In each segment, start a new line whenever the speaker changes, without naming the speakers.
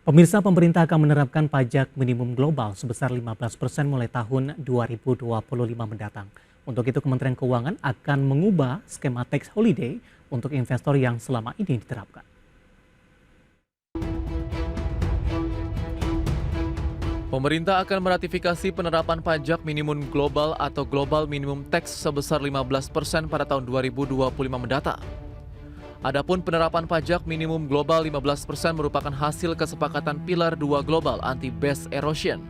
Pemirsa, pemerintah akan menerapkan pajak minimum global sebesar 15% mulai tahun 2025 mendatang. Untuk itu, Kementerian Keuangan akan mengubah skema tax holiday untuk investor yang selama ini diterapkan.
Pemerintah akan meratifikasi penerapan pajak minimum global atau global minimum tax sebesar 15% pada tahun 2025 mendatang. Adapun penerapan pajak minimum global 15% merupakan hasil kesepakatan Pilar 2 Global Anti-Based Erosion,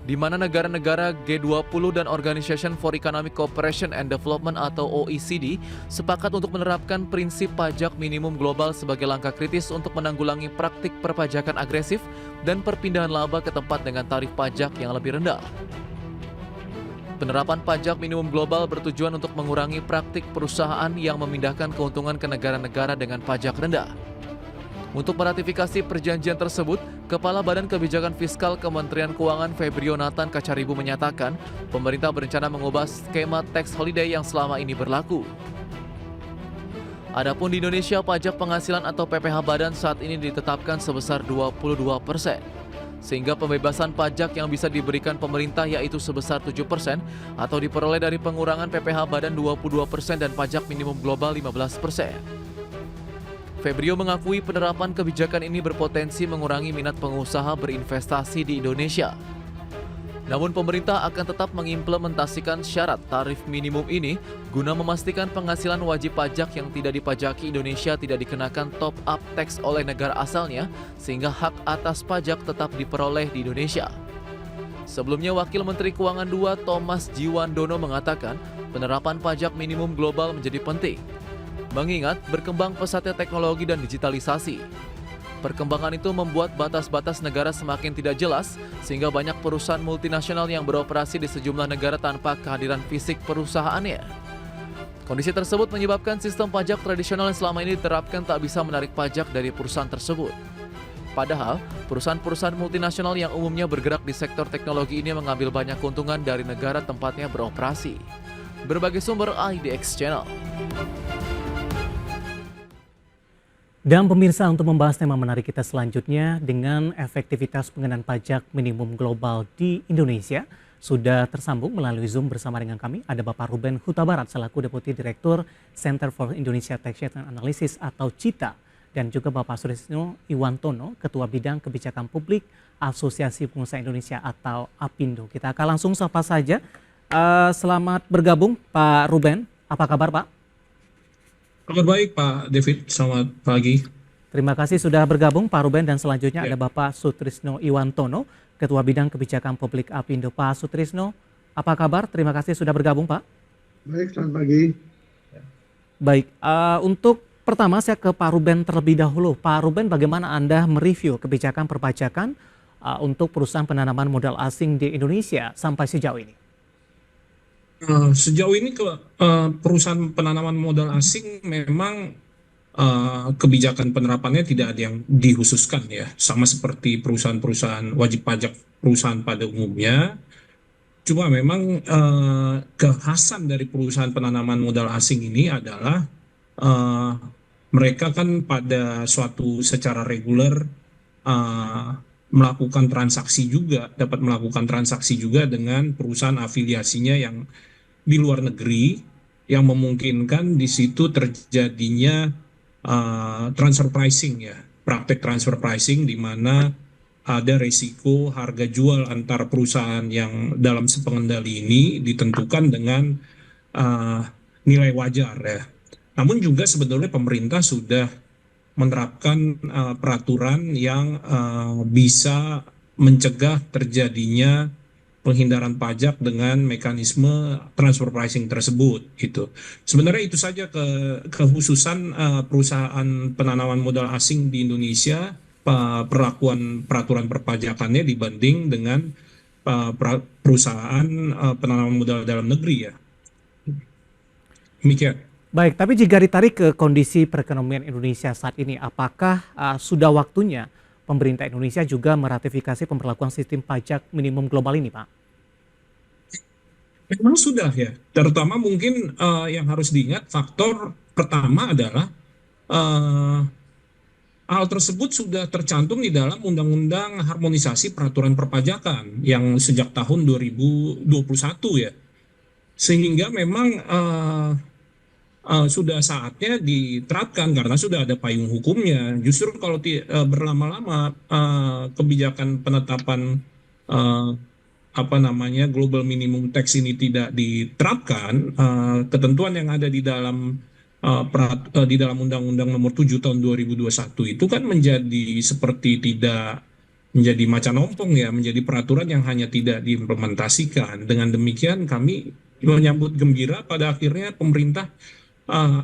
di mana negara-negara G20 dan Organization for Economic Cooperation and Development atau OECD sepakat untuk menerapkan prinsip pajak minimum global sebagai langkah kritis untuk menanggulangi praktik perpajakan agresif dan perpindahan laba ke tempat dengan tarif pajak yang lebih rendah. Penerapan pajak minimum global bertujuan untuk mengurangi praktik perusahaan yang memindahkan keuntungan ke negara-negara dengan pajak rendah. Untuk meratifikasi perjanjian tersebut, Kepala Badan Kebijakan Fiskal Kementerian Keuangan Febrio Nathan Kacaribu menyatakan, pemerintah berencana mengubah skema tax holiday yang selama ini berlaku. Adapun di Indonesia, pajak penghasilan atau PPh badan saat ini ditetapkan sebesar 22%, sehingga pembebasan pajak yang bisa diberikan pemerintah yaitu sebesar 7% atau diperoleh dari pengurangan PPh badan 22% dan pajak minimum global 15%. Febrio mengakui penerapan kebijakan ini berpotensi mengurangi minat pengusaha berinvestasi di Indonesia. Namun pemerintah akan tetap mengimplementasikan syarat tarif minimum ini guna memastikan penghasilan wajib pajak yang tidak dipajaki Indonesia tidak dikenakan top up tax oleh negara asalnya sehingga hak atas pajak tetap diperoleh di Indonesia. Sebelumnya Wakil Menteri Keuangan II Thomas Jiwandono mengatakan penerapan pajak minimum global menjadi penting, mengingat berkembang pesatnya teknologi dan digitalisasi. Perkembangan itu membuat batas-batas negara semakin tidak jelas, sehingga banyak perusahaan multinasional yang beroperasi di sejumlah negara tanpa kehadiran fisik perusahaannya. Kondisi tersebut menyebabkan sistem pajak tradisional yang selama ini diterapkan tak bisa menarik pajak dari perusahaan tersebut. Padahal, perusahaan-perusahaan multinasional yang umumnya bergerak di sektor teknologi ini mengambil banyak keuntungan dari negara tempatnya beroperasi. Berbagai sumber IDX Channel.
Dan pemirsa, untuk membahas tema menarik kita selanjutnya dengan efektivitas pengenaan pajak minimum global di Indonesia, sudah tersambung melalui Zoom bersama dengan kami ada Bapak Ruben Huta Barat selaku Deputi Direktur Center for Indonesia Taxation Analysis atau CITA, dan juga Bapak Sutrisno Iwantono, Ketua Bidang Kebijakan Publik Asosiasi Pengusaha Indonesia atau APindo. Kita akan langsung sapa saja. Selamat bergabung Pak Ruben, apa kabar Pak?
Kabar baik Pak David, selamat pagi.
Terima kasih sudah bergabung Pak Ruben, dan selanjutnya
Ya.
ada Bapak Sutrisno Iwantono, Ketua Bidang Kebijakan Publik APindo. Pak Sutrisno, apa kabar? Terima kasih sudah bergabung Pak.
Baik, selamat pagi.
Baik, untuk pertama saya ke Pak Ruben terlebih dahulu. Pak Ruben, bagaimana Anda mereview kebijakan perpajakan untuk perusahaan penanaman modal asing di Indonesia sampai sejauh ini?
Sejauh ini perusahaan penanaman modal asing memang kebijakan penerapannya tidak ada yang dikhususkan ya, sama seperti perusahaan-perusahaan wajib pajak perusahaan pada umumnya. Cuma memang kekhasan dari perusahaan penanaman modal asing ini adalah mereka kan pada secara reguler melakukan transaksi juga, dapat melakukan transaksi juga dengan perusahaan afiliasinya yang di luar negeri, yang memungkinkan di situ terjadinya transfer pricing ya, praktek transfer pricing di mana ada resiko harga jual antar perusahaan yang dalam sepengendali ini ditentukan dengan nilai wajar ya. Namun juga sebetulnya pemerintah sudah menerapkan peraturan yang bisa mencegah terjadinya penghindaran pajak dengan mekanisme transfer pricing tersebut gitu. Sebenarnya itu saja kekhususan perusahaan penanaman modal asing di Indonesia, perlakuan peraturan perpajakannya dibanding dengan perusahaan penanaman modal dalam negeri ya. Demikian.
Baik, tapi jika ditarik ke kondisi perekonomian Indonesia saat ini, apakah sudah waktunya pemerintah Indonesia juga meratifikasi pemberlakuan sistem pajak minimum global ini, Pak?
Memang sudah ya, terutama mungkin yang harus diingat faktor pertama adalah hal tersebut sudah tercantum di dalam Undang-Undang Harmonisasi Peraturan Perpajakan yang sejak tahun 2021 ya. Sehingga memang sudah saatnya diterapkan karena sudah ada payung hukumnya. Justru kalau berlama-lama kebijakan penetapan uh, apa namanya global minimum tax ini tidak diterapkan, ketentuan yang ada di dalam di dalam Undang-Undang Nomor 7 Tahun 2021 itu kan menjadi seperti tidak menjadi macan ompong ya, menjadi peraturan yang hanya tidak diimplementasikan. Dengan demikian kami menyambut gembira pada akhirnya pemerintah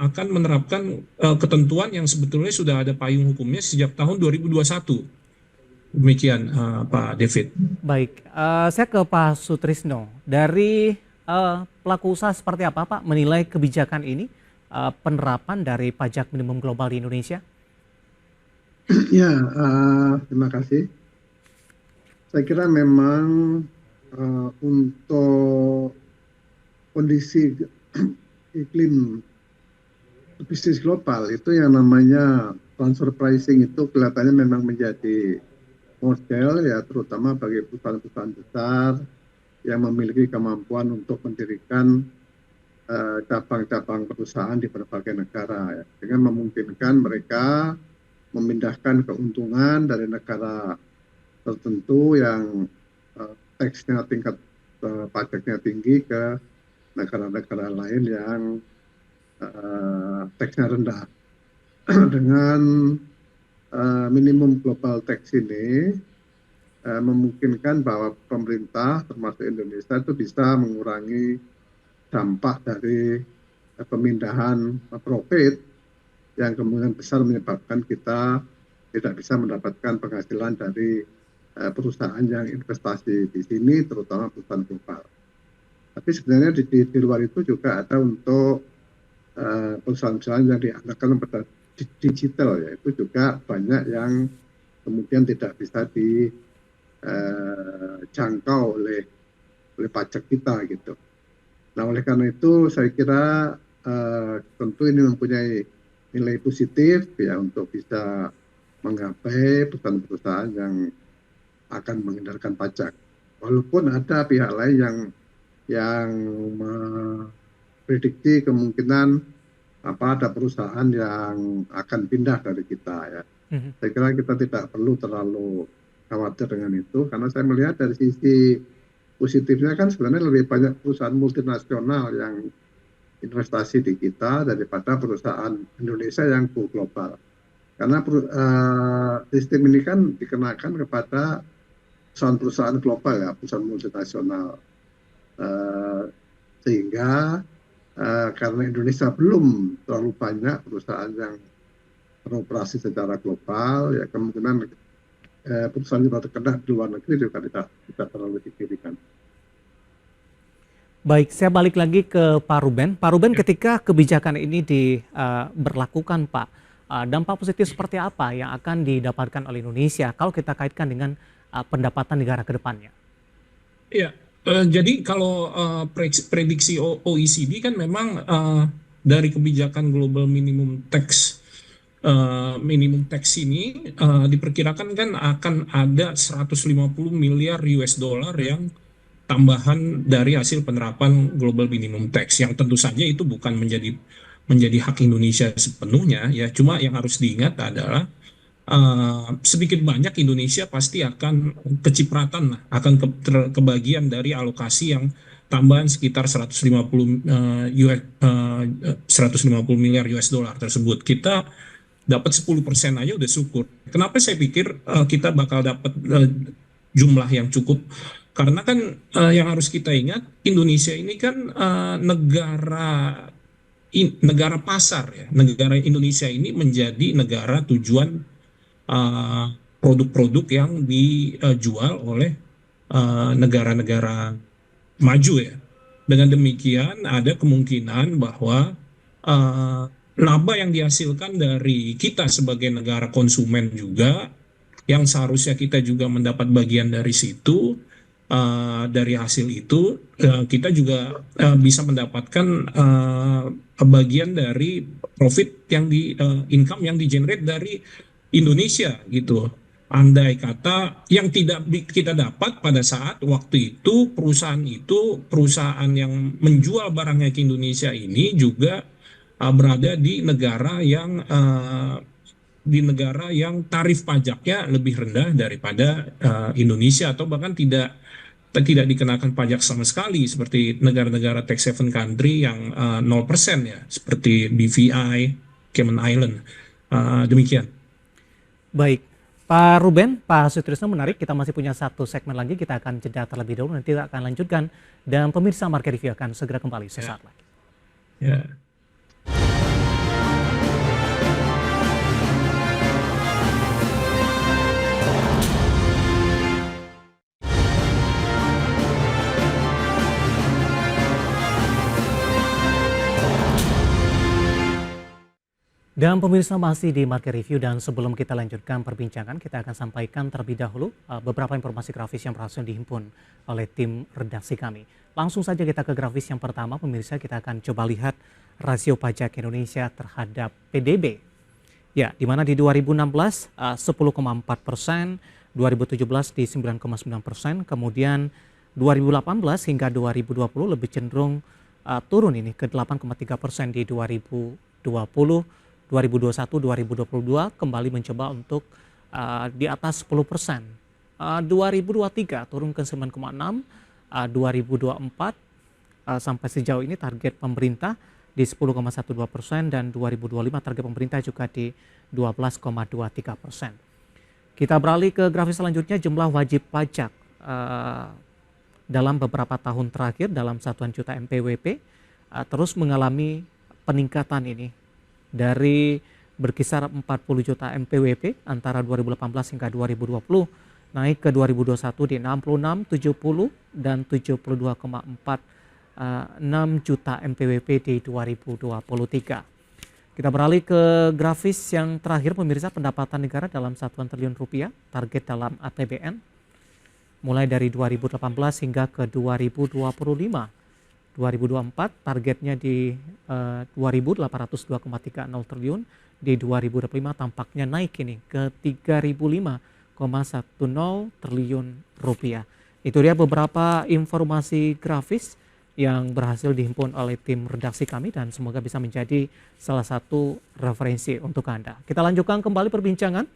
akan menerapkan ketentuan yang sebetulnya sudah ada payung hukumnya sejak tahun 2021. Demikian Pak David.
Baik, saya ke Pak Sutrisno. Dari pelaku usaha seperti apa Pak menilai kebijakan ini, penerapan dari pajak minimum global di Indonesia?
Ya, terima kasih. Saya kira memang untuk kondisi iklim bisnis global itu yang namanya transfer pricing itu kelihatannya memang menjadi model ya, terutama bagi perusahaan-perusahaan besar yang memiliki kemampuan untuk mendirikan cabang-cabang perusahaan di berbagai negara ya, dengan memungkinkan mereka memindahkan keuntungan dari negara tertentu yang teksnya tingkat pajaknya tinggi ke negara-negara lain yang teksnya rendah. Dengan minimum global tax ini memungkinkan bahwa pemerintah termasuk Indonesia itu bisa mengurangi dampak dari pemindahan profit yang kemungkinan besar menyebabkan kita tidak bisa mendapatkan penghasilan dari perusahaan yang investasi di sini, terutama perusahaan global. Tapi sebenarnya di luar itu juga ada untuk perusahaan-perusahaan yang diandalkan pada digital ya, itu juga banyak yang kemudian tidak bisa dijangkau oleh pajak kita gitu. Nah oleh karena itu saya kira tentu ini mempunyai nilai positif ya untuk bisa menggapai perusahaan-perusahaan yang akan menghindarkan pajak. Walaupun ada pihak lain yang memprediksi kemungkinan ada perusahaan yang akan pindah dari kita ya. Saya kira kita tidak perlu terlalu khawatir dengan itu, karena saya melihat dari sisi positifnya kan sebenarnya lebih banyak perusahaan multinasional yang investasi di kita daripada perusahaan Indonesia yang go global. Karena sistem ini kan dikenakan kepada perusahaan-perusahaan global ya, perusahaan multinasional. Sehingga karena Indonesia belum terlalu banyak perusahaan yang beroperasi secara global, ya kemungkinan perusahaan yang terkena di luar negeri juga tidak terlalu dipikirkan.
Baik, saya balik lagi ke Pak Ruben. Pak Ruben, ketika kebijakan ini diberlakukan Pak, dampak positif seperti apa yang akan didapatkan oleh Indonesia kalau kita kaitkan dengan pendapatan negara ke depannya?
Iya. Jadi kalau prediksi OECD kan memang dari kebijakan global minimum tax ini diperkirakan kan akan ada 150 miliar US dollar yang tambahan dari hasil penerapan global minimum tax, yang tentu saja itu bukan menjadi hak Indonesia sepenuhnya ya. Cuma yang harus diingat adalah sedikit banyak Indonesia pasti akan kecipratan lah, akan kebagian dari alokasi yang tambahan sekitar 150 miliar US dollar tersebut. Kita dapat 10% aja udah syukur. Kenapa saya pikir kita bakal dapat jumlah yang cukup? Karena kan yang harus kita ingat, Indonesia ini kan negara pasar ya. Negara Indonesia ini menjadi negara tujuan produk-produk yang dijual oleh negara-negara maju ya. Dengan demikian ada kemungkinan bahwa laba yang dihasilkan dari kita sebagai negara konsumen juga, yang seharusnya kita juga mendapat bagian dari situ, dari hasil itu kita juga bisa mendapatkan bagian dari profit yang income yang di-generate dari Indonesia gitu. Andai kata yang tidak kita dapat pada saat waktu itu perusahaan yang menjual barangnya ke Indonesia ini juga berada di negara yang tarif pajaknya lebih rendah daripada Indonesia, atau bahkan tidak dikenakan pajak sama sekali seperti negara-negara tax haven country yang 0% ya, seperti BVI, Cayman Island. Demikian.
Baik, Pak Ruben, Pak Sutrisno, menarik. Kita masih punya satu segmen lagi, kita akan jeda terlebih dahulu, nanti kita akan lanjutkan. Dan pemirsa Market Review akan segera kembali sesaat lagi.
Ya.
Dan pemirsa masih di Market Review, dan sebelum kita lanjutkan perbincangan, kita akan sampaikan terlebih dahulu beberapa informasi grafis yang berhasil dihimpun oleh tim redaksi kami. Langsung saja kita ke grafis yang pertama, pemirsa, kita akan coba lihat rasio pajak Indonesia terhadap PDB. Ya, di mana di 2016 10,4%, 2017 di 9,9%, kemudian 2018 hingga 2020 lebih cenderung turun ini ke 8,3% di 2020. 2021, 2022 kembali mencoba untuk di atas 10%. 2023 turun ke 9,6, 2024 sampai sejauh ini target pemerintah di 10,12%, dan 2025 target pemerintah juga di 12,23%. Kita beralih ke grafis selanjutnya, jumlah wajib pajak dalam beberapa tahun terakhir dalam satuan juta MPWP terus mengalami peningkatan ini. Dari berkisar 40 juta MPWP antara 2018 hingga 2020 naik ke 2021 di 66, 70 dan 72,46 juta MPWP di 2023. Kita beralih ke grafis yang terakhir, pemirsa, pendapatan negara dalam satuan triliun rupiah, target dalam APBN mulai dari 2018 hingga ke 2025. 2024 targetnya di 2.802,30 triliun, di 2025 tampaknya naik ini ke 3.005,10 triliun rupiah. Itu dia beberapa informasi grafis yang berhasil dihimpun oleh tim redaksi kami, dan semoga bisa menjadi salah satu referensi untuk Anda. Kita lanjutkan kembali perbincangan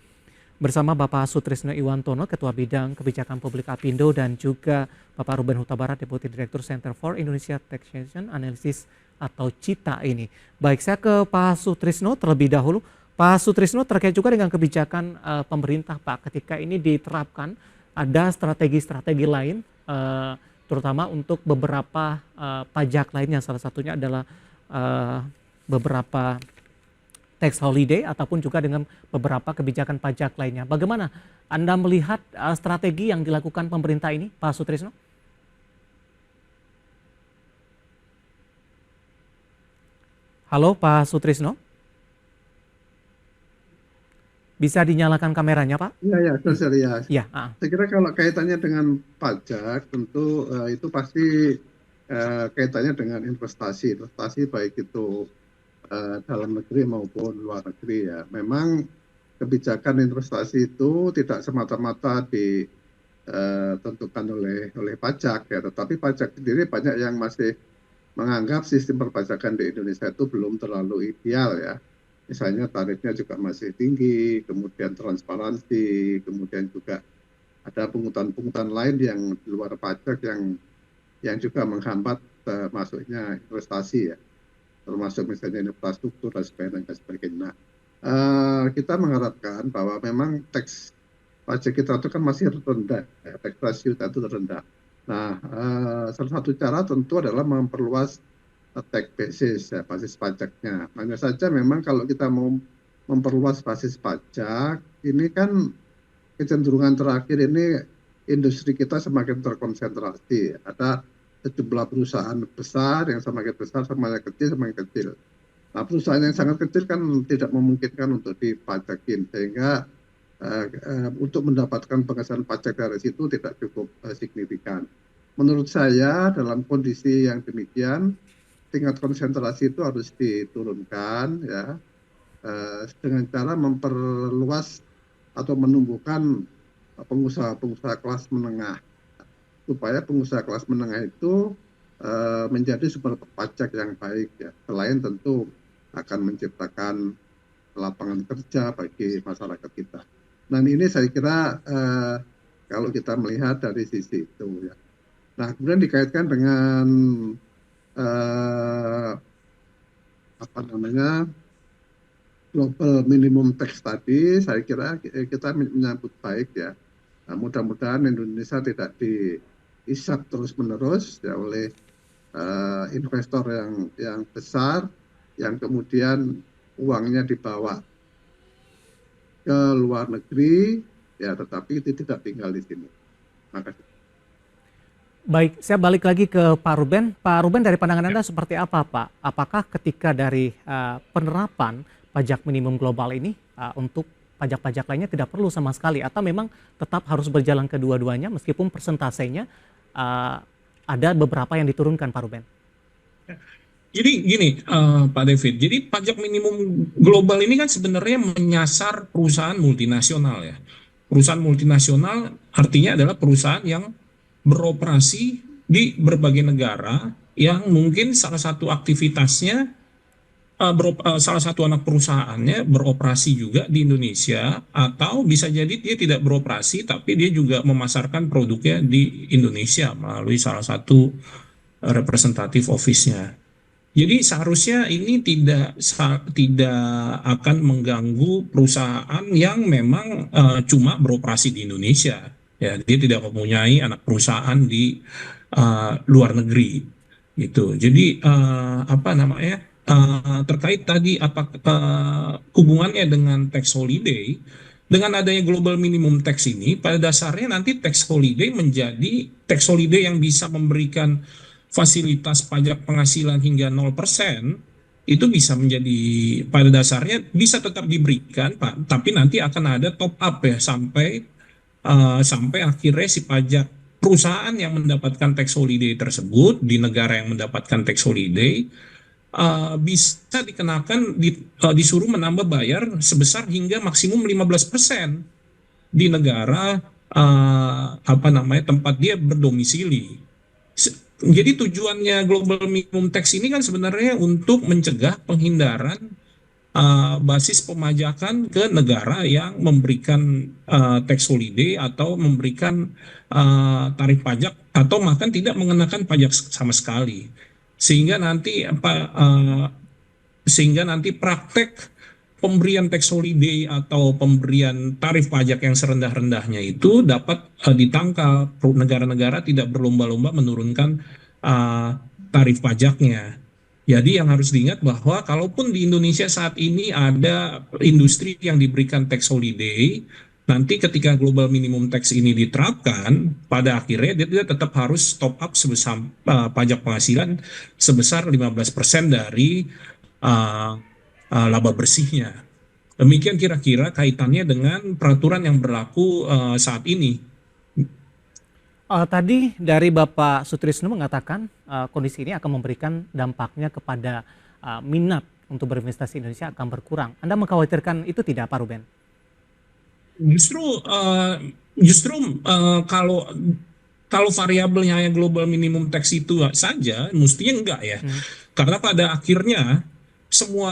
bersama Bapak Sutrisno Iwantono, Ketua Bidang Kebijakan Publik Apindo, dan juga Bapak Ruben Huta Barat, Deputi Direktur Center for Indonesia Taxation Analysis atau CITA ini. Baik, saya ke Pak Sutrisno terlebih dahulu. Pak Sutrisno, terkait juga dengan kebijakan pemerintah, Pak, ketika ini diterapkan, ada strategi-strategi lain, terutama untuk beberapa pajak lainnya, salah satunya adalah beberapa tax holiday ataupun juga dengan beberapa kebijakan pajak lainnya. Bagaimana Anda melihat strategi yang dilakukan pemerintah ini, Pak Sutrisno? Halo Pak Sutrisno? Bisa dinyalakan kameranya, Pak?
Iya, ya.
Ya.
Saya kira kalau kaitannya dengan pajak, tentu itu pasti kaitannya dengan investasi baik itu dalam negeri maupun luar negeri ya. Memang kebijakan investasi itu tidak semata-mata ditentukan oleh pajak ya, tetapi pajak sendiri banyak yang masih menganggap sistem perpajakan di Indonesia itu belum terlalu ideal ya. Misalnya tarifnya juga masih tinggi, kemudian transparansi, kemudian juga ada pungutan-pungutan lain yang di luar pajak yang juga menghambat masuknya investasi ya, termasuk misalnya infrastruktur dan sebagainya. Nah, kita mengharapkan bahwa memang tax pajak kita itu kan masih rendah, ya, tax ratio kita itu rendah. Nah, salah satu cara tentu adalah memperluas tax basis, ya, basis pajaknya. Hanya saja memang kalau kita mau memperluas basis pajak, ini kan kecenderungan terakhir ini industri kita semakin terkonsentrasi. Ada sejumlah perusahaan besar yang semakin besar, semakin kecil. Nah, perusahaan yang sangat kecil kan tidak memungkinkan untuk dipajakin, sehingga untuk mendapatkan penghasilan pajak dari situ tidak cukup signifikan. Menurut saya dalam kondisi yang demikian, tingkat konsentrasi itu harus diturunkan ya. dengan cara memperluas atau menumbuhkan pengusaha-pengusaha kelas menengah, supaya pengusaha kelas menengah itu menjadi sumber pajak yang baik ya. Selain tentu akan menciptakan lapangan kerja bagi masyarakat kita. Dan ini saya kira kalau kita melihat dari sisi itu ya. Nah, kemudian dikaitkan dengan apa namanya global minimum tax tadi, saya kira kita menyambut baik ya. Nah, mudah-mudahan Indonesia tidak diisap terus-menerus ya oleh investor yang besar, yang kemudian uangnya dibawa ke luar negeri, ya tetapi itu tidak tinggal di sini. Makasih.
Baik, saya balik lagi ke Pak Ruben. Pak Ruben, dari pandangan Anda seperti apa, Pak? Apakah ketika dari penerapan pajak minimum global ini untuk pajak-pajak lainnya tidak perlu sama sekali, atau memang tetap harus berjalan kedua-duanya meskipun persentasenya ada beberapa yang diturunkan, Pak Ruben?
Jadi gini, Pak David, jadi pajak minimum global ini kan sebenarnya menyasar perusahaan multinasional ya. Perusahaan multinasional artinya adalah perusahaan yang beroperasi di berbagai negara yang mungkin salah satu aktivitasnya, salah satu anak perusahaannya beroperasi juga di Indonesia, atau bisa jadi dia tidak beroperasi tapi dia juga memasarkan produknya di Indonesia melalui salah satu representative office-nya. Jadi seharusnya ini tidak akan mengganggu perusahaan yang memang cuma beroperasi di Indonesia. Ya, dia tidak mempunyai anak perusahaan di luar negeri, gitu. Jadi terkait tadi hubungannya dengan tax holiday, dengan adanya global minimum tax ini, pada dasarnya nanti tax holiday menjadi tax holiday yang bisa memberikan fasilitas pajak penghasilan hingga 0%, itu bisa menjadi, pada dasarnya bisa tetap diberikan, Pak, tapi nanti akan ada top up ya sampai akhirnya si pajak perusahaan yang mendapatkan tax holiday tersebut di negara yang mendapatkan tax holiday bisa dikenakan disuruh menambah bayar sebesar hingga maksimum 15% di negara tempat dia berdomisili. Jadi tujuannya global minimum tax ini kan sebenarnya untuk mencegah penghindaran basis pemajakan ke negara yang memberikan tax holiday atau memberikan tarif pajak atau bahkan tidak mengenakan pajak sama sekali, sehingga nanti praktek pemberian tax holiday atau pemberian tarif pajak yang serendah-rendahnya itu dapat ditangkal. Negara-negara tidak berlomba-lomba menurunkan tarif pajaknya. Jadi yang harus diingat bahwa kalaupun di Indonesia saat ini ada industri yang diberikan tax holiday, nanti ketika global minimum tax ini diterapkan, pada akhirnya dia tetap harus top up sebesar pajak penghasilan sebesar 15% dari laba bersihnya. Demikian kira-kira kaitannya dengan peraturan yang berlaku saat ini.
Tadi dari Bapak Sutrisno mengatakan kondisi ini akan memberikan dampaknya kepada minat untuk berinvestasi Indonesia akan berkurang. Anda mengkhawatirkan itu tidak, Pak Ruben?
Justru kalau variabelnya hanya global minimum tax itu saja, mestinya enggak ya. Karena pada akhirnya semua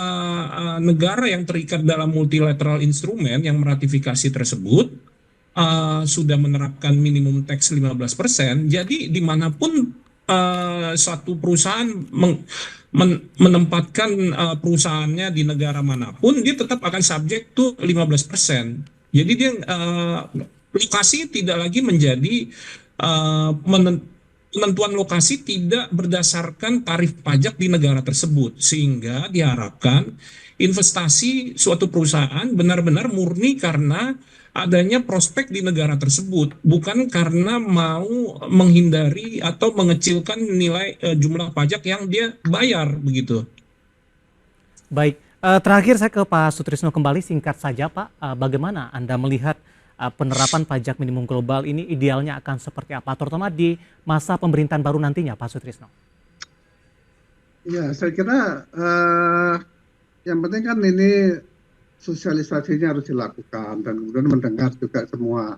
negara yang terikat dalam multilateral instrumen yang meratifikasi tersebut sudah menerapkan minimum tax 15%. Jadi dimanapun suatu perusahaan menempatkan perusahaannya di negara manapun, dia tetap akan subject to 15%. Jadi dia lokasi tidak lagi menjadi penentuan lokasi tidak berdasarkan tarif pajak di negara tersebut, sehingga diharapkan investasi suatu perusahaan benar-benar murni karena adanya prospek di negara tersebut, bukan karena mau menghindari atau mengecilkan nilai jumlah pajak yang dia bayar, begitu.
Baik, terakhir saya ke Pak Sutrisno kembali, singkat saja Pak, bagaimana Anda melihat penerapan pajak minimum global ini idealnya akan seperti apa, terutama di masa pemerintahan baru nantinya, Pak Sutrisno?
Ya, saya kira yang penting kan ini sosialisasinya harus dilakukan dan kemudian mendengar juga semua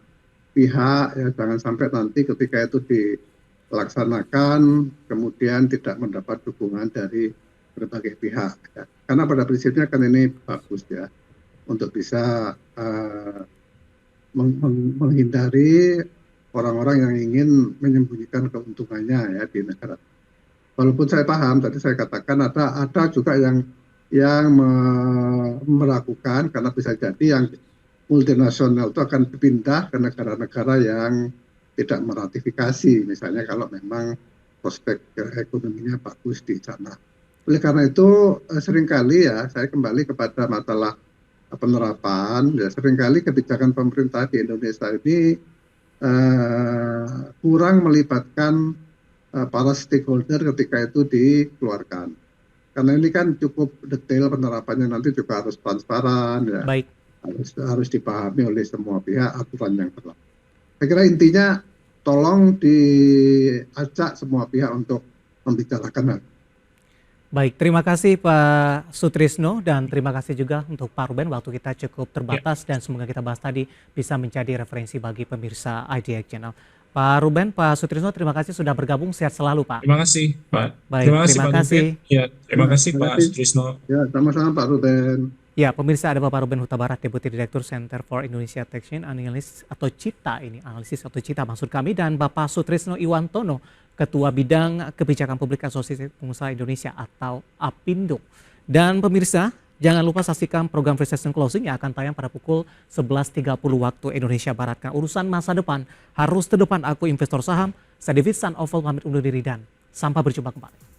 pihak, ya jangan sampai nanti ketika itu dilaksanakan kemudian tidak mendapat dukungan dari berbagai pihak, ya. Karena pada prinsipnya kan ini bagus ya untuk bisa menghindari orang-orang yang ingin menyembunyikan keuntungannya ya di negara. Walaupun saya paham tadi saya katakan ada juga yang melakukan, karena bisa jadi yang multinasional itu akan pindah ke negara-negara yang tidak meratifikasi, misalnya kalau memang prospek ekonominya bagus di sana. Oleh karena itu seringkali ya saya kembali kepada masalah penerapan, ya seringkali kebijakan pemerintah di Indonesia ini kurang melibatkan para stakeholder ketika itu dikeluarkan. Karena ini kan cukup detail penerapannya, nanti juga harus transparan, ya.
Baik.
Harus dipahami oleh semua pihak aturan yang berlaku. Saya kira intinya tolong diajak semua pihak untuk membicarakan hal.
Baik, terima kasih Pak Sutrisno dan terima kasih juga untuk Pak Ruben. Waktu kita cukup terbatas dan semoga kita bahas tadi bisa menjadi referensi bagi pemirsa IDX Channel. Pak Ruben, Pak Sutrisno, terima kasih sudah bergabung. Sehat selalu, Pak.
Terima kasih, Pak.
Baik,
terima kasih,
terima
Pak
kasih.
Ya, terima kasih, Pak Sutrisno.
Ya, sama-sama Pak Ruben.
Ya, pemirsa, ada Bapak Ruben Huta Barat, Deputi Direktur Center for Indonesia Taxation Analysis atau CITA ini, analisis atau CITA maksud kami, dan Bapak Sutrisno Iwantono, Ketua Bidang Kebijakan Publik Asosiasi Pengusaha Indonesia atau APindo. Dan pemirsa, jangan lupa saksikan program Free Session Closing yang akan tayang pada pukul 11.30 waktu Indonesia Barat. Karena urusan masa depan harus terdepan. Aku investor saham, saya David San Oval pamit undur diri dan sampai berjumpa kembali.